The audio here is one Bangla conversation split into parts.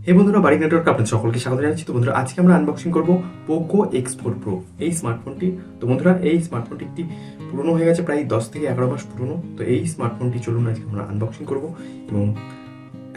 হে বন্ধুরা, বারিক নেটওয়ার্কে আপনাদের সকলকে স্বাগত জানাচ্ছি। তো বন্ধুরা, আজকে আমরা আনবক্সিং করব পোকো X4 Pro এই স্মার্টফোনটি। তো বন্ধুরা, এই স্মার্টফোনটি একটি পুরনো হয়ে গেছে, প্রায় 10 থেকে 11 মাস পুরনো। তো এই স্মার্টফোনটি চলুন আজকে আমরা আনবক্সিং করব এবং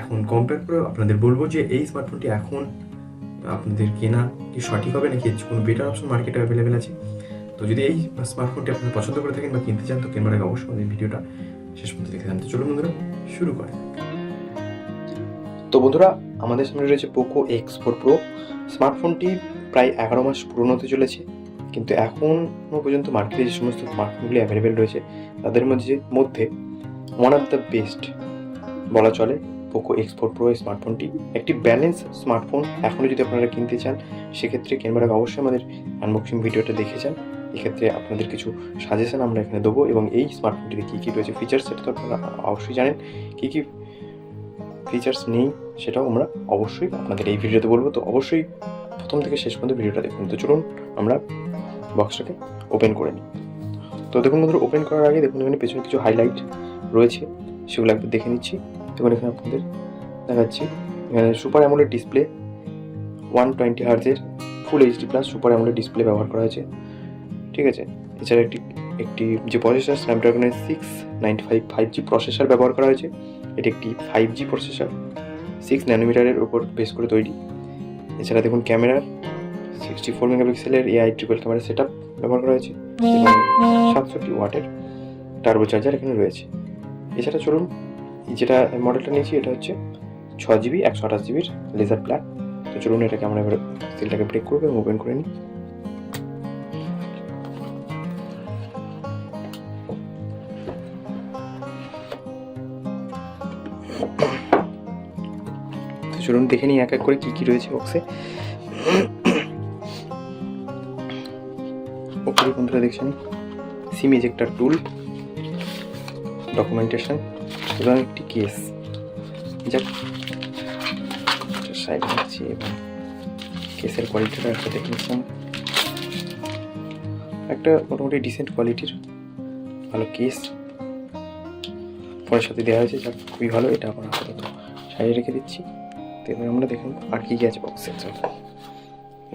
এখন কম্পেয়ার করে আপনাদের বলবো যে এই স্মার্টফোনটি এখন আপনাদের কেনা কি সঠিক হবে নাকি কোনো বেটার অপশন মার্কেটে অ্যাভেলেবেল আছে। তো যদি এই স্মার্টফোনটি আপনারা পছন্দ করে থাকেন বা কিনতে চান, তো কেনার আগে অবশ্যই আমাদের ভিডিওটা শেষ পর্যন্ত দেখে যান। তো চলুন বন্ধুরা, শুরু করেন। তো বন্ধুরা, আমাদের সামনে রয়েছে পোকো X4 Pro স্মার্টফোনটি। প্রায় 11 মাস পুরনো হতে চলেছে, কিন্তু এখনও পর্যন্ত মার্কেটে যে সমস্ত স্মার্টফোনগুলি অ্যাভেলেবেল রয়েছে তাদের মধ্যে ওয়ান অফ দ্য বেস্ট বলা চলে পোকো X4 Pro এই স্মার্টফোনটি। একটি ব্যালেন্স স্মার্টফোন। এখনও যদি আপনারা কিনতে চান, সেক্ষেত্রে কেনবার আগে অবশ্যই আমাদের আনবক্সিং ভিডিওটা দেখে যান। এক্ষেত্রে আপনাদের কিছু সাজেশন আমরা এখানে দেবো এবং এই স্মার্টফোনটিতে কী কী রয়েছে ফিচার্স, সেটা তো আপনারা অবশ্যই জানেন। কী কী ফিচার্স নেই সেটাও আমরা অবশ্যই আপনাদের এই ভিডিওতে বলবো। তো অবশ্যই প্রথম থেকে শেষ পর্যন্ত ভিডিওটা দেখুন। তো চলুন আমরা বক্সটাকে ওপেন করে নিই। তো দেখুন বন্ধুরা, ওপেন করার আগে দেখুন এখানে পেছনে কিছু হাইলাইট রয়েছে, সেগুলো একবার দেখে নিচ্ছি। দেখুন এখানে আপনাদের দেখাচ্ছি, এখানে সুপার অ্যামোলেড ডিসপ্লে 120 হার্জের full HD plus super AMOLED display ব্যবহার করা হয়েছে, ঠিক আছে। এছাড়া একটি যে প্রসেসর স্ন্যাপড্রাগনের 695 5G প্রসেসর ব্যবহার করা হয়েছে। এটি একটি 5G প্রসেসর, 6 ন্যানোমিটারের উপর বেস করে তৈরি। এছাড়া দেখুন ক্যামেরার 64 মেগাপিক্সেলের AI triple camera set up ব্যবহার করা হয়েছে এবং 750 ওয়াটের টার্বো চার্জার এখানে রয়েছে। এছাড়া চলুন, যেটা মডেলটা নিয়েছি এটা হচ্ছে 6GB 128GBর লেজার ব্ল্যাক। তো চলুন এটাকে আমরা এবার সিলটাকে ব্রেক করবো এবং ওপেন করে নিই। চলুন দেখে নিই এক এক করে কী কী রয়েছে বক্সে। ওপরে বন্ধুরা দেখছেন সিম এজেক্টার টুল, ডকুমেন্টেশন এবং একটি কেস। যাক, সাইডে রাখছি এবং কেসের কোয়ালিটিটা একটা দেখে নিচ্ছিলাম। একটা মোটামুটি ডিসেন্ট কোয়ালিটির ভালো কেস ফোনের সাথে দেওয়া হয়েছে, যা খুবই ভালো। এটা আমরা আপাতত সাইডে রেখে দিচ্ছি। তো এবার আমরা দেখুন আর কী কী আছে বক্সে।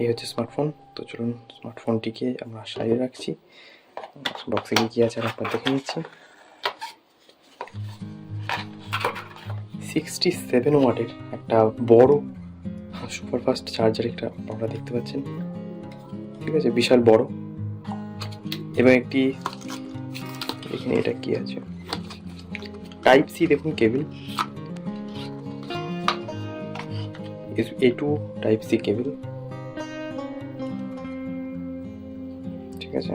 এই হচ্ছে স্মার্টফোন। তো চলুন স্মার্টফোনটিকে আমরা সাইডে রাখছি, বক্সে কী কী আছে আর আপনার দেখে নিচ্ছি। 67 ওয়াটের একটা বড় সুপারফাস্ট চার্জার একটা আপনারা দেখতে পাচ্ছেন, ঠিক আছে, বিশাল বড়। এবং একটি এখানে এটা কি আছে, টাইপ সি দেখুন কেবল, A2 টাইপ সি কেবল, ঠিক আছে।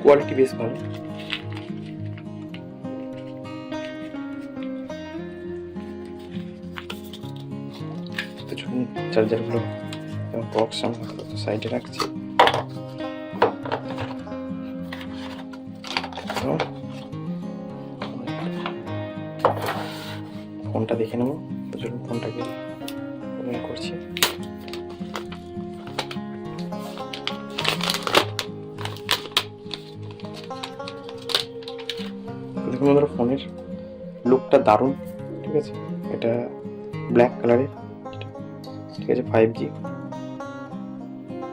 কোয়ালিটি বেশ ভালো। তো চলুন চার্জারগুলো এবং বক্স আমরা সাইডে রাখছি। ফোনটা দেখে নেবো। তো চলুন ফোনটাকে ওপেন করছি। দেখুন বন্ধুরা, ফোনের লুকটা দারুণ, ঠিক আছে। এটা ব্ল্যাক কালারের, ঠিক আছে, 5G।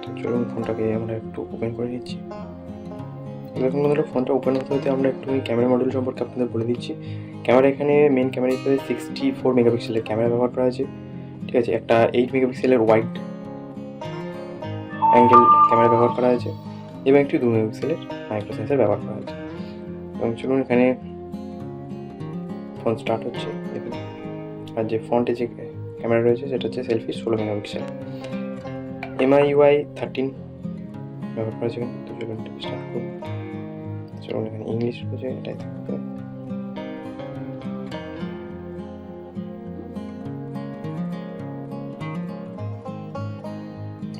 তো চলুন ফোনটাকে আমরা একটু ওপেন করে নিচ্ছি। দেখুন বন্ধুরা, ফোনটা ওপেন হতে হতে আমরা একটু ক্যামেরা মডেল সম্পর্কে আপনাদের বলে দিচ্ছি। ক্যামেরা এখানে মেন ক্যামেরা হিসেবে 64 মেগাপিক্সেলের ক্যামেরা ব্যবহার করা হয়েছে, ঠিক আছে। একটা 8 মেগাপিক্সেলের ওয়াইড অ্যাঙ্গেল ক্যামেরা ব্যবহার করা হয়েছে এবং একটি 2 মেগাপিক্সেলের মাইক্রো সেন্সর ব্যবহার করা হয়েছে। এবং চলুন এখানে ফোন স্টার্ট হচ্ছে দেখুন। আর যে ফ্রন্টে যে ক্যামেরা রয়েছে সেটা হচ্ছে সেলফি 16 মেগাপিক্সেল, MIUI 13 ব্যবহার করা হয়েছে। তো চলুন স্টার্ট করুন। চলুন এখানে ইংলিশ রয়েছে, এটাই থাকবে।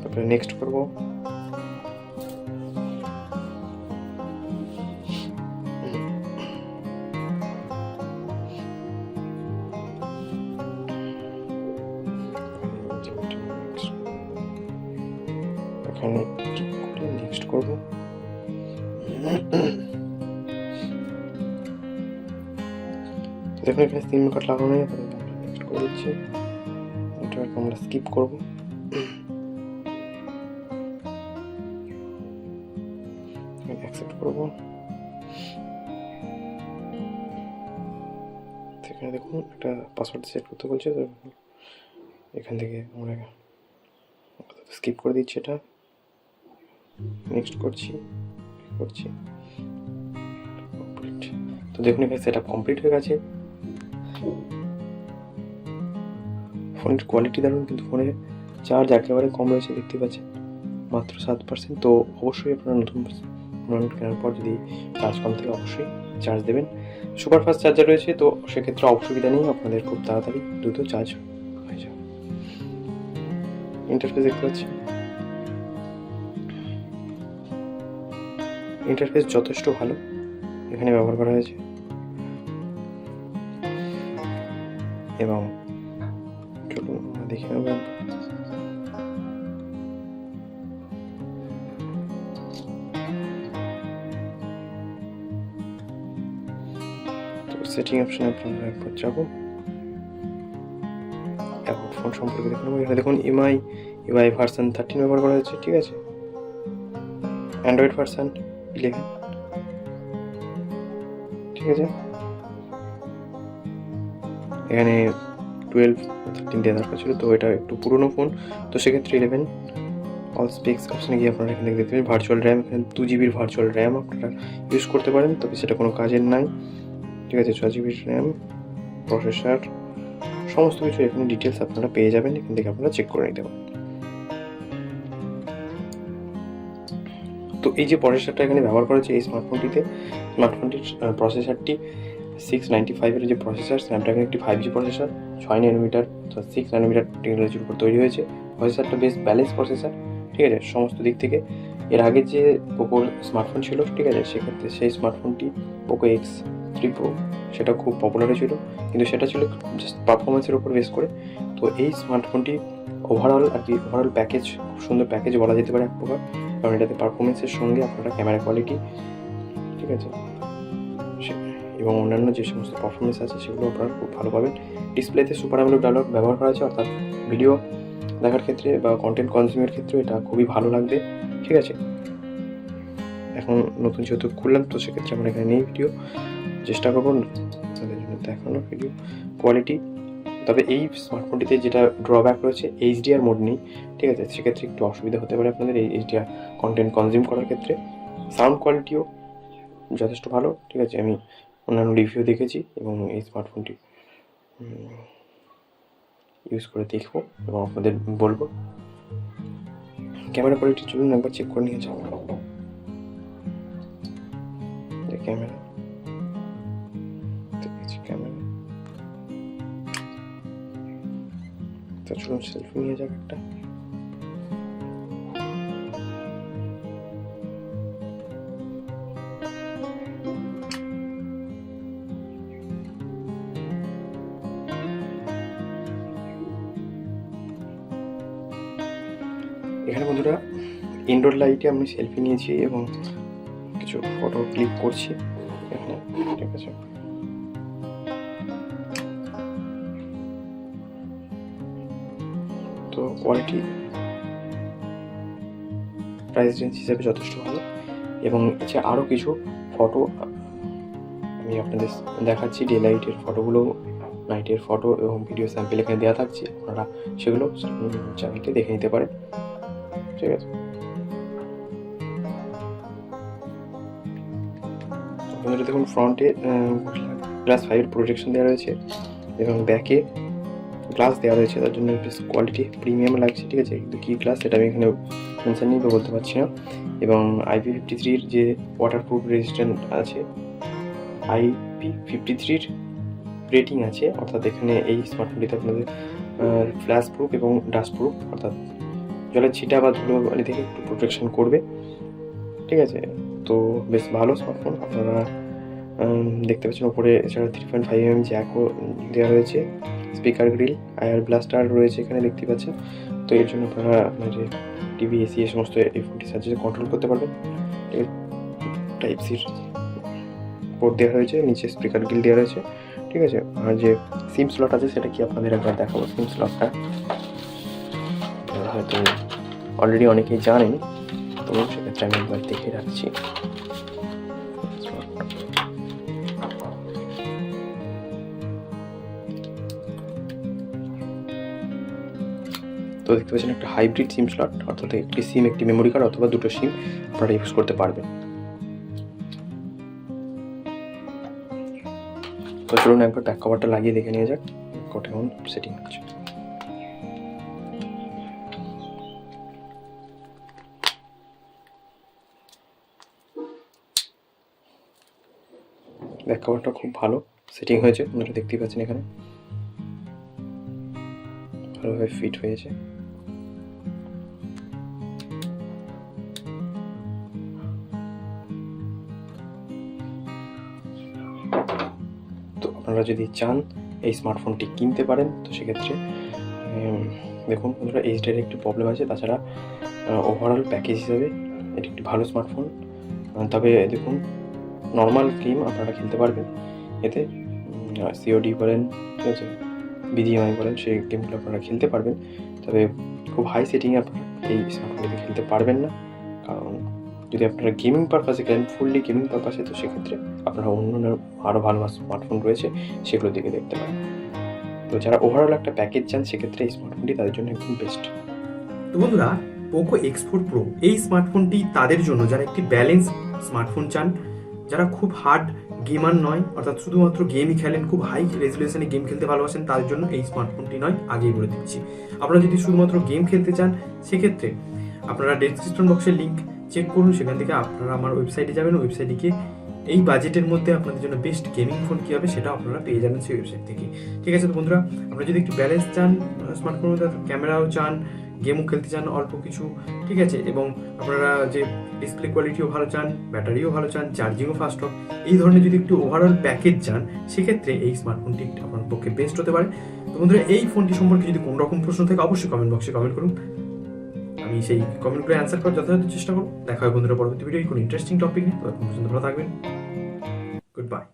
তারপরে নেক্সট করবো। এখানে নেক্সট করবো। দেখুন এখানে সিম কার্ড লাগানো নেই, নেক্সট করে দিচ্ছি, এটাকে আমরা স্কিপ করব। অ্যাকসেপ্ট করব। এখানে দেখুন একটা পাসওয়ার্ড সেট করতে বলছে, তো এখান থেকে আমরা স্কিপ করে দিচ্ছি, এটা নেক্সট করছি। কমপ্লিট। তো দেখুন এখানে সেট আপ কমপ্লিট হয়ে গেছে। ফোনের কোয়ালিটি দারুণ, কিন্তু ফোনের চার্জ একেবারে কম রয়েছে, দেখতে পাচ্ছেন মাত্র 7%। তো অবশ্যই আপনারা নতুন ফোন কেনার পর যদি চার্জ কম থাকে অবশ্যই চার্জ দেবেন। সুপার ফাস্ট চার্জার রয়েছে, তো সেক্ষেত্রে অসুবিধা নেই, আপনাদের খুব তাড়াতাড়ি দ্রুত চার্জ হয়ে যাবে। ইন্টারফেস দেখতে পাচ্ছি, ইন্টারফেস যথেষ্ট ভালো এখানে ব্যবহার করা হয়েছে, এবং চলুন আমরা দেখে নেব। সেটিং অপশনে আপনারা একবার যাবো, এখন ফোন সম্পর্কে দেখুন। এখানে দেখুন ইউআই ভার্সন 13 ব্যবহার করা হয়েছে, ঠিক আছে। অ্যান্ড্রয়েড ভার্সন 11, ঠিক আছে। এখানে 13 দেওয়া দরকার ছিল, তো এটা একটু পুরনো ফোন, তো সেক্ষেত্রে 11। অল স্পেক্স অপশনে গিয়ে আপনারা এখানে দেখতে পাবেন ভার্চুয়াল র্যাম, এখানে 2GB ভার্চুয়াল র্যাম আপনারা ইউজ করতে পারেন, তবে সেটা কোনো কাজের নাই, ঠিক আছে। 6GB র্যাম, প্রসেসর, সমস্ত কিছু এখানে ডিটেলস আপনারা পেয়ে যাবেন, এখান থেকে আপনারা চেক করে নিতে পারেন। তো এই যে প্রসেসরটা এখানে ব্যবহার করেছে এই স্মার্টফোনটির প্রসেসরটি 695 যে প্রসেসর, স্ন্যাপড্রাগন একটি 5G প্রসেসর, 6 ন্যানোমিটার 6 ন্যানোমিটার টেকনোলজির উপর তৈরি হয়েছে। প্রসেসরটা বেশ ব্যালেন্স প্রসেসর, ঠিক আছে, সমস্ত দিক থেকে। এর আগে যে পোকোর স্মার্টফোন ছিল, ঠিক আছে, সেক্ষেত্রে সেই স্মার্টফোনটি পোকো X3 Pro, সেটা খুব পপুলার ছিল, কিন্তু সেটা ছিল জাস্ট পারফরমেন্সের উপর বেস করে। তো এই স্মার্টফোনটি ওভারঅল প্যাকেজ, খুব সুন্দর প্যাকেজ বলা যেতে পারে এক প্রকার, কারণ এটাতে পারফরমেন্সের সঙ্গে আপনারা ক্যামেরা কোয়ালিটি, ঠিক আছে, এবং অন্যান্য যে সমস্ত পারফরমেন্স আছে সেগুলো আপনারা খুব ভালো পাবেন। ডিসপ্লেতে সুপার অ্যামোলেড ব্যবহার করা আছে, অর্থাৎ ভিডিও দেখার ক্ষেত্রে বা কন্টেন্ট কনজিউমের ক্ষেত্রে এটা খুবই ভালো লাগবে, ঠিক আছে। এখন নতুন যেহেতু খুললাম, তো সেক্ষেত্রে আমরা এখানে নেই ভিডিও, চেষ্টা করবো তাদের জন্য দেখানোর ভিডিও কোয়ালিটি। তবে এই স্মার্টফোনটিতে যেটা ড্রব্যাক রয়েছে, HDR মোড নেই, ঠিক আছে, সেক্ষেত্রে একটু অসুবিধা হতে পারে আপনাদের এই HDR কন্টেন্ট কনজিউম করার ক্ষেত্রে। সাউন্ড কোয়ালিটিও যথেষ্ট ভালো, ঠিক আছে, আমি অন্যান্য রিভিউ দেখেছি এবং এই স্মার্টফোনটি ইউজ করে দেখবো এবং আপনাদের বলবো। ক্যামেরা কোয়ালিটি চলুন একবার চেক করে নিয়ে যাবো। ক্যামেরা তো চলুন সেলফি নিয়ে যাক একটা। এখানে বন্ধুরা ইনডোর লাইটে আমি সেলফি নিয়েছি এবং কিছু ফটো ক্লিক করছি এখানে, ঠিক আছে। তো কোয়ালিটি প্রাইস রেঞ্জ হিসাবে যথেষ্ট ভালো, এবং এছাড়া আরও কিছু ফটো আমি আপনাদের দেখাচ্ছি। ডে লাইটের ফটোগুলো, নাইটের ফটো এবং ভিডিও স্যাম্পেল এখানে দেওয়া থাকছে, আপনারা সেগুলো চ্যানেলকে দেখে নিতে পারেন, ঠিক আছে। আপনাদের দেখুন ফ্রন্টে গ্লাস 5 প্রোটেকশন দেওয়া রয়েছে এবং ব্যাকে গ্লাস দেওয়া রয়েছে, তার জন্য বেশ কোয়ালিটি প্রিমিয়াম লাগছে, ঠিক আছে। কিন্তু কী গ্লাস সেটা আমি এখানে মেনশন নেই বা বলতে পারছি না। এবং IP53 যে ওয়াটারপ্রুফ রেজিস্ট্যান্ট আছে, IP53 রেটিং আছে, অর্থাৎ এখানে এই স্মার্টফোনটিতে আপনাদের ফ্ল্যাশ প্রুফ এবং ডাস্ট প্রুফ, অর্থাৎ জলের ছিটা বা ধুলোবালি থেকে একটু প্রোটেকশন করবে, ঠিক আছে। তো বেশ ভালো স্মার্টফোন, আপনারা দেখতে পাচ্ছেন ওপরে। এছাড়া 3.5mm জ্যাকও দেওয়া রয়েছে, স্পিকার গ্রিল, আয়ার ব্লাস্টার রয়েছে এখানে দেখতে পাচ্ছেন। তো এর জন্য আপনারা আপনার যে টিভি, এসি এই সমস্ত এই ফোনটির সাহায্যে কন্ট্রোল করতে পারবেন। টাইপ সির পোর্ট দেওয়া হয়েছে, নিচে স্পিকার গ্রিল দেওয়া রয়েছে, ঠিক আছে। আর যে সিম স্লট আছে সেটা কি আপনাদের একবার দেখাবো। সিম স্লটটা হয়তো অলরেডি অনেকেই জানেন, তো সেক্ষেত্রে আমি একবার দেখে রাখছি। তো দেখতে পাচ্ছেন একটা হাইব্রিড সিম স্লট, অর্থাৎ একটি সিম একটি মেমোরি কার্ড অথবা দুটো সিম আপনারা ইউজ করতে পারবেন। তো চলুন একবার ব্যাক কভারটা লাগিয়ে দেখে নিয়ে যাক কেমন সেটিং হচ্ছে। ব্যাক কভারটা খুব ভালো সেটিং হয়েছে, আপনারা দেখতেই পাচ্ছেন এখানে ভালোভাবে ফিট হয়েছে। তো আপনারা যদি চান এই স্মার্টফোনটি কিনতে পারেন, তো সেক্ষেত্রে দেখুন বন্ধুরা, এইচডির একটি প্রবলেম আছে, তাছাড়া ওভারঅল প্যাকেজ হিসাবে এটি একটি ভালো স্মার্টফোন। তবে দেখুন নর্মাল গেম আপনারা খেলতে পারবেন এতে, সিওডি বলেন, ঠিক আছে, বিজিএমআই বলেন, সেই গেমগুলো আপনারা খেলতে পারবেন। তবে খুব হাই সেটিংয়ে আপনারা এই স্মার্টফোনটিতে খেলতে পারবেন না, কারণ যদি আপনারা গেমিং পারপাসে খেলেন, ফুললি গেমিং পারপাসে, তো সেক্ষেত্রে আপনারা অন্য আরও ভালো স্মার্টফোন রয়েছে সেগুলো দিকে দেখতে পারেন। তো যারা ওভারঅল একটা প্যাকেজ চান সেক্ষেত্রে এই স্মার্টফোনটি তাদের জন্য একদম বেস্ট। তো বন্ধুরা, পোকো X4 Pro এই স্মার্টফোনটি তাদের জন্য যারা একটি ব্যালেন্স স্মার্টফোন চান, যারা খুব হার্ড গেমার নয়, অর্থাৎ শুধুমাত্র গেমই খেলেন, খুব হাই রেজলিউশনে গেম খেলতে ভালোবাসেন, তাদের জন্য এই স্মার্টফোনটি নয়, আগেই বলে দিচ্ছি। আপনারা যদি শুধুমাত্র গেম খেলতে চান সেক্ষেত্রে আপনারা ডেসক্রিপশন বক্সের লিঙ্ক চেক করুন, সেখান থেকে আপনারা আমার ওয়েবসাইটে যাবেন, ওয়েবসাইটে গিয়ে এই বাজেটের মধ্যে আপনাদের জন্য বেস্ট গেমিং ফোন কী হবে সেটা আপনারা পেয়ে যাবেন সেই ওয়েবসাইট থেকে। ঠিক আছে তো বন্ধুরা, আপনারা যদি একটু ব্যালেন্স চান স্মার্টফোনের মধ্যে, ক্যামেরাও চান, গেমও খেলতে চান অল্প কিছু, ঠিক আছে, এবং আপনারা যে ডিসপ্লে কোয়ালিটিও ভালো চান, ব্যাটারিও ভালো চান, চার্জিংও ফাস্ট হোক, এই ধরনের যদি একটু ওভারঅল প্যাকেজ চান সেক্ষেত্রে এই স্মার্টফোনটি আপনার পক্ষে বেস্ট হতে পারে। তো বন্ধুরা, এই ফোনটি সম্পর্কে যদি কোনো রকম প্রশ্ন থাকে অবশ্যই কমেন্ট বক্সে কমেন্ট করুন, আমি সেই কমেন্টগুলো অ্যান্সার করার যথাযথ চেষ্টা করব। দেখা হয় বন্ধুরা পরবর্তী ভিডিও কোনো ইন্টারেস্টিং টপিক নিয়ে। ততক্ষণ পর্যন্ত ভালো থাকবেন, গুড বাই।